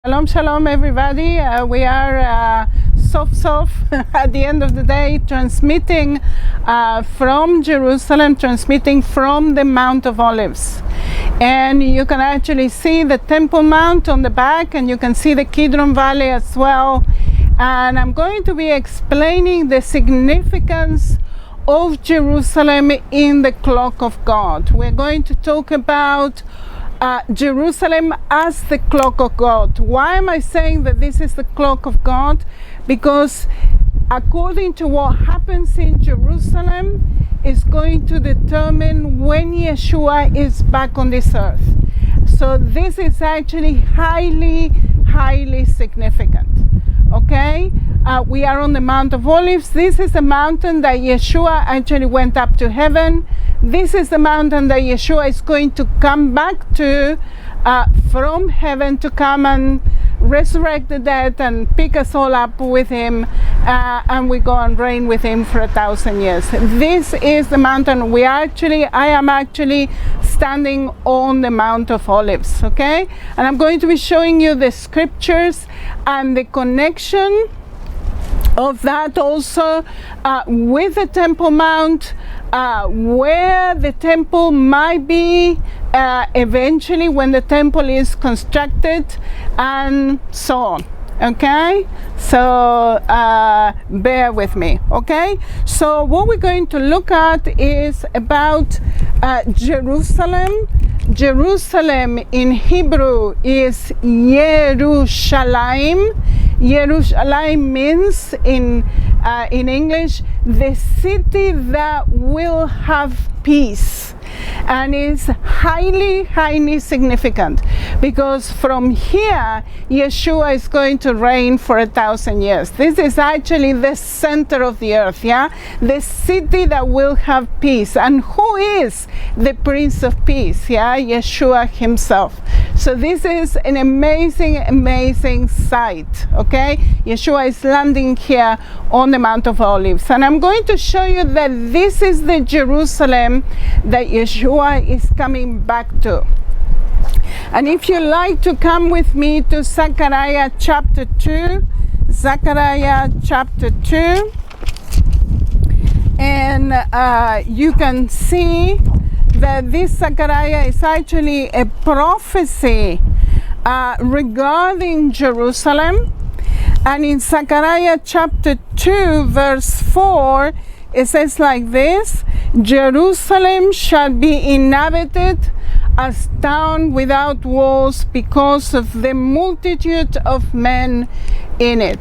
Shalom, shalom, everybody. We are at the end of the day, transmitting from Jerusalem, transmitting from the Mount of Olives. And you can actually see the Temple Mount on the back, and you can see the Kidron Valley as well. And I'm going to be explaining the significance of Jerusalem in the clock of God. We're going to talk about Jerusalem as the clock of God. Why am I saying that this is the clock of God? Because according to what happens in Jerusalem is going to determine when Yeshua is back on this earth. So this is actually highly significant. Okay, we are on the Mount of Olives. This is the mountain that Yeshua actually went up to heaven. This is the mountain that Yeshua is going to come back to from heaven to come and resurrect the dead and pick us all up with him, and we go and reign with him for 1,000 years. This is the mountain. I am actually standing on the Mount of Olives, okay? And I'm going to be showing you the scriptures and the connection of that also with the Temple Mount, where the temple might be eventually when the temple is constructed, and so on. Okay, so bear with me. Okay, so what we're going to look at is about Jerusalem. Jerusalem in Hebrew is Yerushalayim. Yerushalayim means in English the city that will have peace, and is highly significant because from here Yeshua is going to reign for 1,000 years. This is actually the center of the earth, the city that will have peace. And who is the Prince of Peace? Yeshua himself. So this is an amazing sight. Okay, Yeshua is landing here on the Mount of Olives, and I'm going to show you that this is the Jerusalem that Yeshua is coming back to. And if you like to come with me to Zechariah chapter 2, Zechariah chapter 2, and you can see that this Zechariah is actually a prophecy regarding Jerusalem. And in Zechariah chapter 2 verse 4, it says like this: Jerusalem shall be inhabited as town without walls because of the multitude of men in it.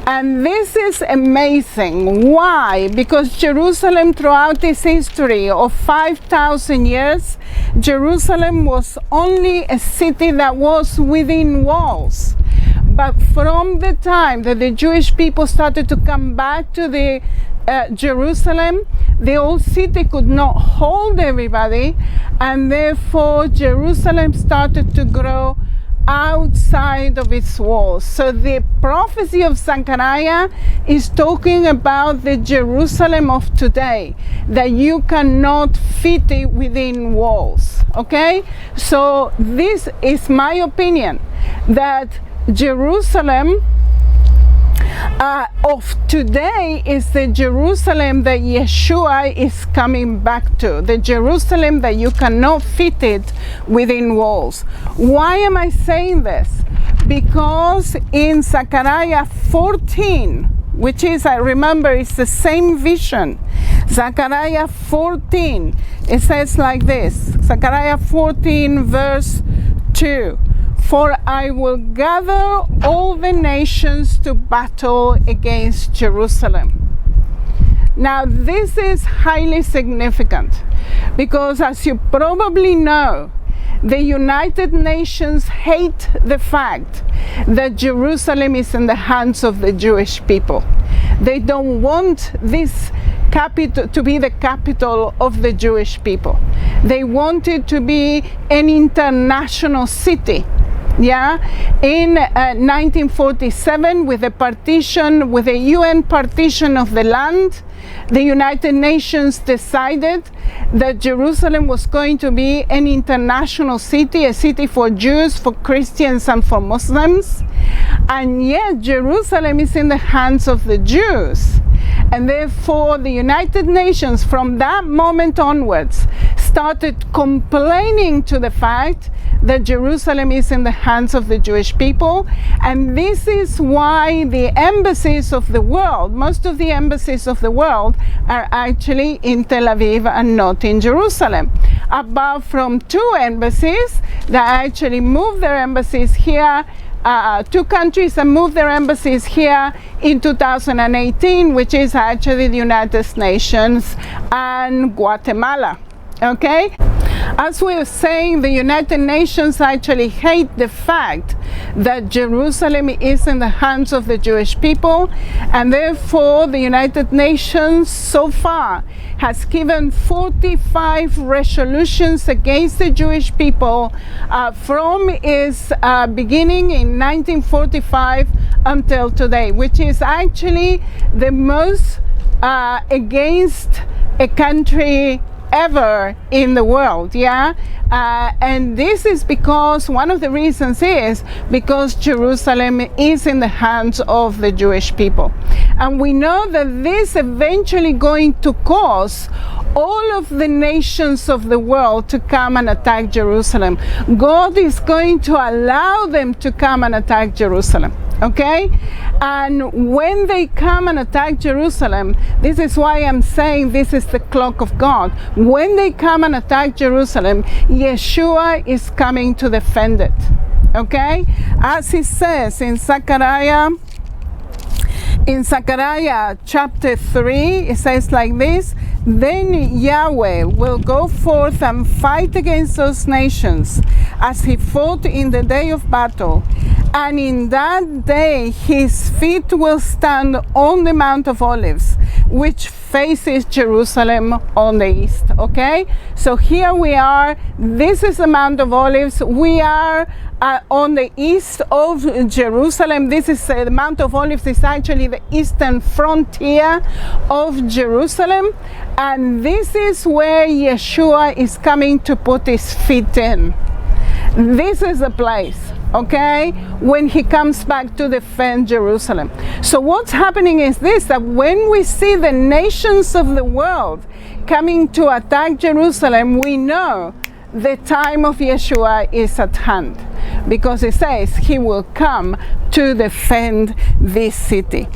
And this is amazing. Why? Because Jerusalem, throughout its history of 5,000 years, Jerusalem was only a city that was within walls. But from the time that the Jewish people started to come back to the Jerusalem, the old city could not hold everybody, and therefore Jerusalem started to grow outside of its walls. So the prophecy of Zechariah is talking about the Jerusalem of today, that you cannot fit it within walls. Okay, so this is my opinion, that Jerusalem of today is the Jerusalem that Yeshua is coming back to, the Jerusalem that you cannot fit it within walls. Why am I saying this? Because in Zechariah 14, which is, I remember, it's the same vision. Zechariah 14, it says like this, Zechariah 14 verse 2. For I will gather all the nations to battle against Jerusalem. Now this is highly significant because, as you probably know, the United Nations hate the fact that Jerusalem is in the hands of the Jewish people. They don't want this capital to be the capital of the Jewish people. They want it to be an international city. yeah, in 1947, with the UN partition of the land, the United Nations decided that Jerusalem was going to be an international city, a city for Jews, for Christians, and for Muslims. And yet Jerusalem is in the hands of the Jews. And therefore the United Nations, from that moment onwards, started complaining to the fact that Jerusalem is in the hands of the Jewish people. And this is why the embassies of the world, most of the embassies of the world, are actually in Tel Aviv and not in Jerusalem. Apart from 2 embassies that actually moved their embassies here, 2 countries that moved their embassies here in 2018, which is actually the United Nations and Guatemala. Okay? As we were saying, the United Nations actually hate the fact that Jerusalem is in the hands of the Jewish people, and therefore the United Nations so far has given 45 resolutions against the Jewish people from its beginning in 1945 until today, which is actually the most against a country ever in the world, yeah? And this is because, one of the reasons is because Jerusalem is in the hands of the Jewish people. And we know that this eventually going to cause all of the nations of the world to come and attack Jerusalem. God is going to allow them to come and attack Jerusalem. Okay? And when they come and attack Jerusalem, this is why I'm saying this is the clock of God. When they come and attack Jerusalem, Yeshua is coming to defend it. Okay? As it says in Zechariah chapter 3, it says like this: "Then Yahweh will go forth and fight against those nations as he fought in the day of battle. And in that day his feet will stand on the Mount of Olives, which faces Jerusalem on the east." Okay? So here we are. This is the Mount of Olives. We are on the east of Jerusalem. This is the Mount of Olives is actually the eastern frontier of Jerusalem. And this is where Yeshua is coming to put his feet in. This is the place, okay, when he comes back to defend Jerusalem. So what's happening is this, that when we see the nations of the world coming to attack Jerusalem, we know the time of Yeshua is at hand, because it says he will come to defend this city.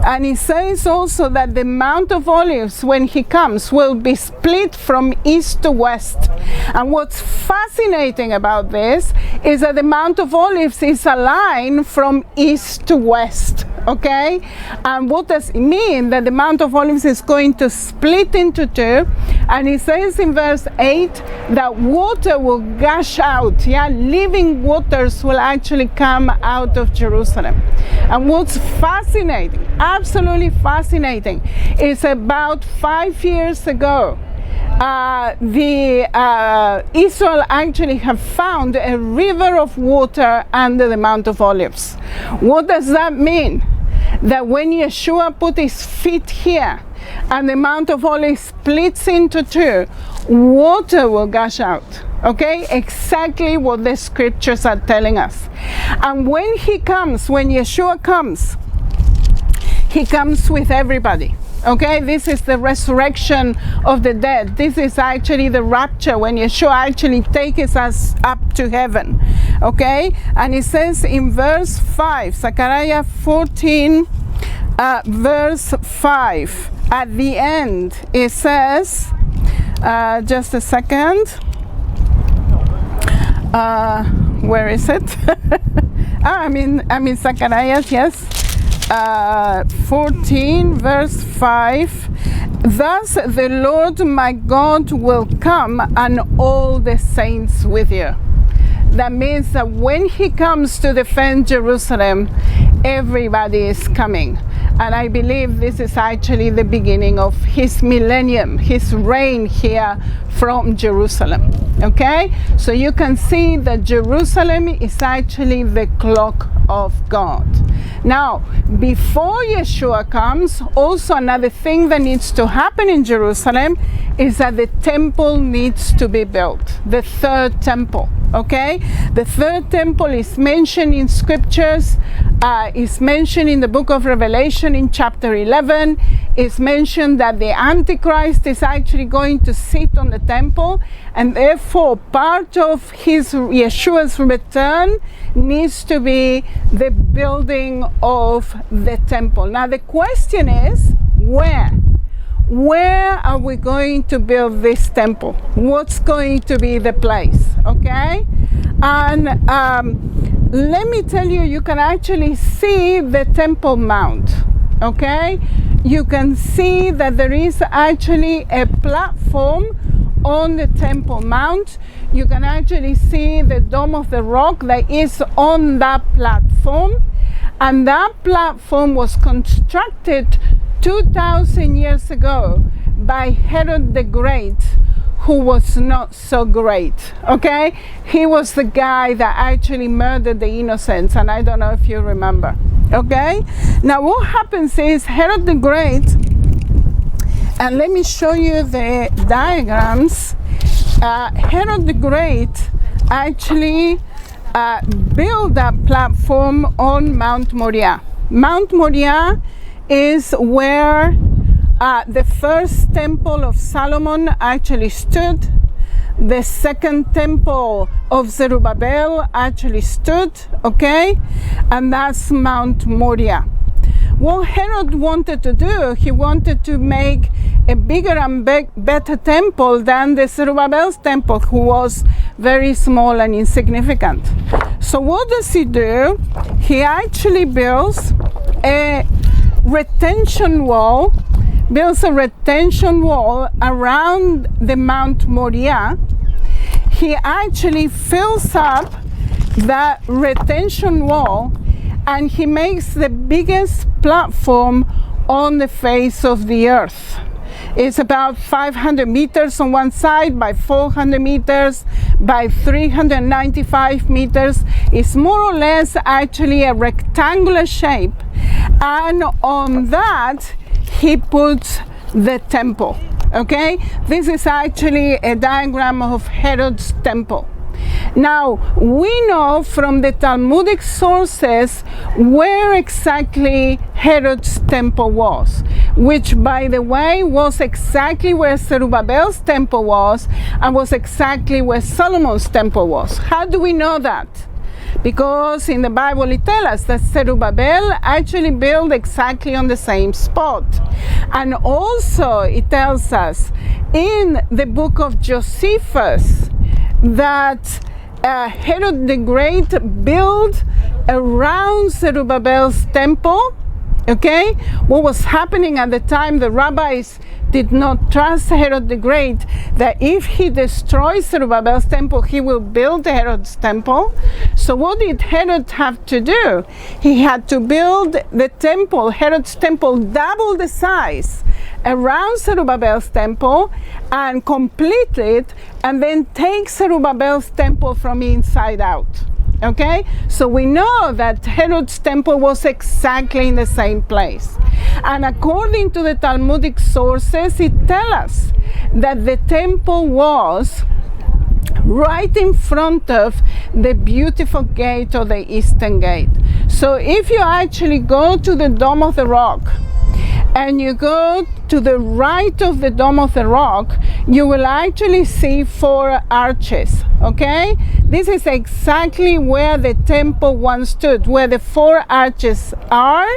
And it says also that the Mount of Olives, when he comes, will be split from east to west. And what's fascinating about this is that the Mount of Olives is a line from east to west. Okay? And what does it mean? That the Mount of Olives is going to split into 2. And it says in verse 8 that water will gush out. Yeah, living waters will actually come out of Jerusalem. And what's fascinating, absolutely fascinating, is about 5 years ago, Israel actually have found a river of water under the Mount of Olives. What does that mean? That when Yeshua put his feet here and the Mount of Olives splits into 2, water will gush out. Okay, exactly what the scriptures are telling us. And when he comes, when Yeshua comes, he comes with everybody. Okay, this is the resurrection of the dead. This is actually the rapture, when Yeshua actually takes us up to heaven. Okay, and it says in verse 5, Zechariah 14, verse 5, at the end, it says, just a second, where is it? I'm in Zechariah, yes. 14 verse 5, "Thus the Lord my God will come and all the saints with you." That means that when he comes to defend Jerusalem, everybody is coming. And I believe this is actually the beginning of his millennium, his reign here from Jerusalem. Okay? So you can see that Jerusalem is actually the clock of God. Now, before Yeshua comes, also another thing that needs to happen in Jerusalem is that the temple needs to be built, the third temple. Okay, the third temple is mentioned in scriptures, is mentioned in the book of Revelation in chapter 11. It's mentioned that the Antichrist is actually going to sit on the temple, and therefore part of Yeshua's return needs to be the building of the temple. Now the question is, where? Where are we going to build this temple? What's going to be the place? Okay? And let me tell you, you can actually see the Temple Mount. Okay? You can see that there is actually a platform on the Temple Mount. You can actually see the Dome of the Rock that is on that platform. And that platform was constructed 2,000 years ago by Herod the Great, who was not so great. Okay, he was the guy that actually murdered the innocents, and I don't know if you remember. Okay, now what happens is Herod the Great, and let me show you the diagrams. Herod the Great actually built that platform on Mount Moriah. Mount Moriah is where the first temple of Solomon actually stood. The second temple of Zerubbabel actually stood, okay? And that's Mount Moriah. What Herod wanted to do, he wanted to make a bigger and better temple than the Zerubbabel's temple, who was very small and insignificant. So what does he do? He actually builds a retention wall, around the Mount Moriah. He actually fills up that retention wall, and he makes the biggest platform on the face of the earth. It's about 500 meters on one side by 400 meters by 395 meters. It's more or less actually a rectangular shape. And on that, he puts the temple. Okay? This is actually a diagram of Herod's temple. Now, we know from the Talmudic sources where exactly Herod's temple was, which, by the way, was exactly where Zerubbabel's temple was, and was exactly where Solomon's temple was. How do we know that? Because in the Bible it tells us that Zerubbabel actually built exactly on the same spot. And also it tells us in the book of Josephus that Herod the Great built around Zerubbabel's temple. Okay, what was happening at the time, the rabbis did not trust Herod the Great, that if he destroys Zerubbabel's temple, he will build Herod's temple. So what did Herod have to do? He had to build the temple, Herod's temple, double the size around Zerubbabel's temple and complete it, and then take Zerubbabel's temple from inside out. Okay, so we know that Herod's temple was exactly in the same place. And according to the Talmudic sources, it tells us that the temple was right in front of the beautiful gate or the eastern gate. So if you actually go to the Dome of the Rock, and you go to the right of the Dome of the Rock, you will actually see 4 arches, okay? This is exactly where the temple once stood, where the 4 arches are,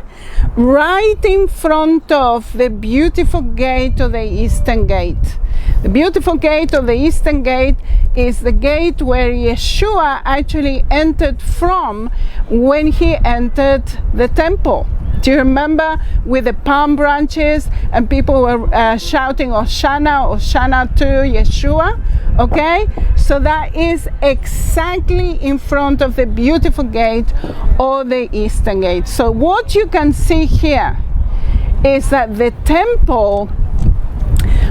right in front of the beautiful gate of the eastern gate. The beautiful gate of the eastern gate is the gate where Yeshua actually entered from when he entered the temple. Do you remember, with the palm branches, and people were shouting Hosanna, Hosanna to Yeshua? Okay, so that is exactly in front of the beautiful gate or the eastern gate. So what you can see here is that the temple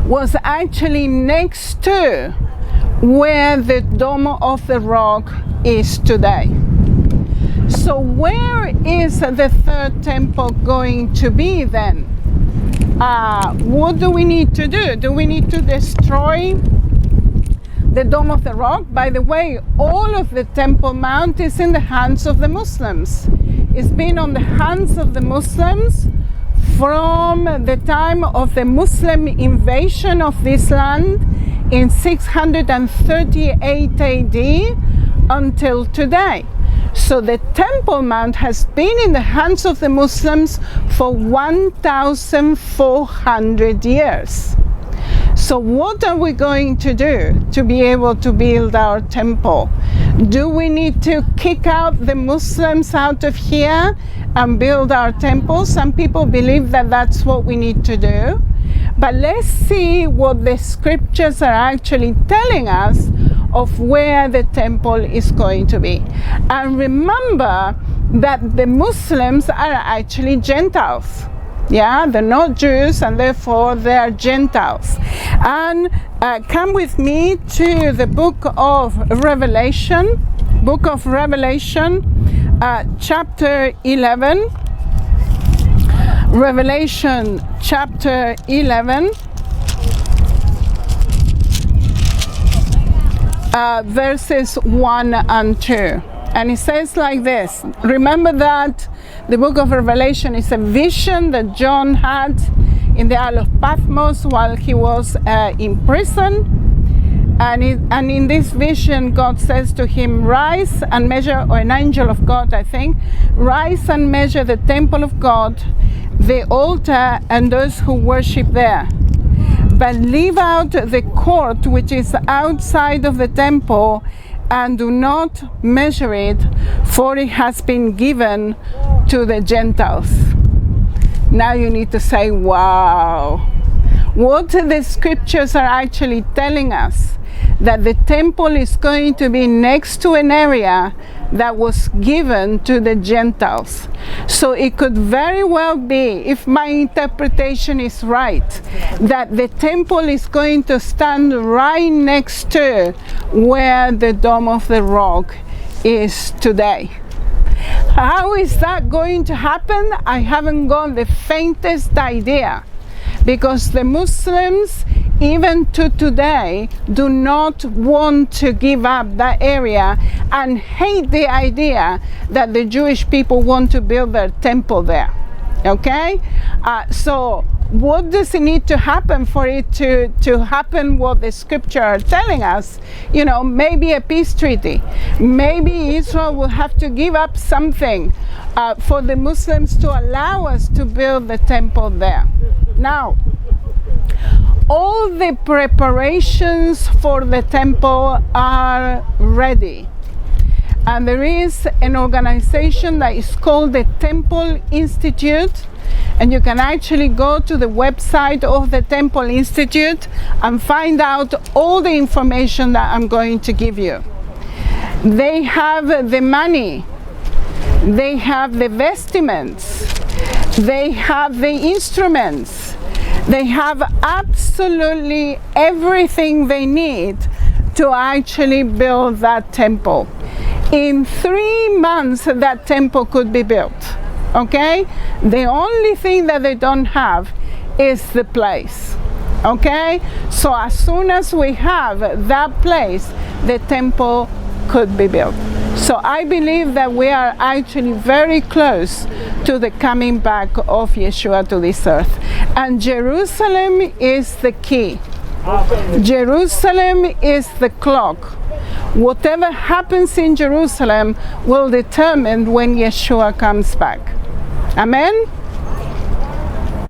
was actually next to where the Dome of the Rock is today. So where is the third temple going to be then? What do we need to do? Do we need to destroy the Dome of the Rock? By the way, all of the Temple Mount is in the hands of the Muslims. It's been on the hands of the Muslims from the time of the Muslim invasion of this land in 638 AD until today. So the Temple Mount has been in the hands of the Muslims for 1,400 years. So what are we going to do to be able to build our temple? Do we need to kick out the Muslims out of here and build our temple? Some people believe that that's what we need to do. But let's see what the scriptures are actually telling us of where the temple is going to be. And remember that the Muslims are actually Gentiles. Yeah, they're not Jews, and therefore they are Gentiles. And come with me to the book of Revelation, chapter 11. Revelation chapter 11, verses 1 and 2. And it says like this. Remember that the book of Revelation is a vision that John had in the Isle of Patmos while he was in prison. And in this vision, God says to him, rise and measure, or an angel of God, I think, rise and measure the temple of God, the altar, and those who worship there. But leave out the court which is outside of the temple, and do not measure it, for it has been given to the Gentiles. Now you need to say, wow. What the scriptures are actually telling us, that the temple is going to be next to an area that was given to the Gentiles. So it could very well be, if my interpretation is right, that the temple is going to stand right next to where the Dome of the Rock is today. How is that going to happen? I haven't got the faintest idea, because the Muslims, even to today, do not want to give up that area and hate the idea that the Jewish people want to build their temple there. Okay? So what does it need to happen for it to happen what the scripture are telling us? You know, maybe a peace treaty. Maybe Israel will have to give up something for the Muslims to allow us to build the temple there. Now, all the preparations for the temple are ready. And there is an organization that is called the Temple Institute. And you can actually go to the website of the Temple Institute and find out all the information that I'm going to give you. They have the money. They have the vestments. They have the instruments. They have absolutely everything they need to actually build that temple. In 3 months, that temple could be built. Okay? The only thing that they don't have is the place. Okay? So as soon as we have that place, the temple could be built. So I believe that we are actually very close to the coming back of Yeshua to this earth. And Jerusalem is the key. Jerusalem is the clock. Whatever happens in Jerusalem will determine when Yeshua comes back. Amen?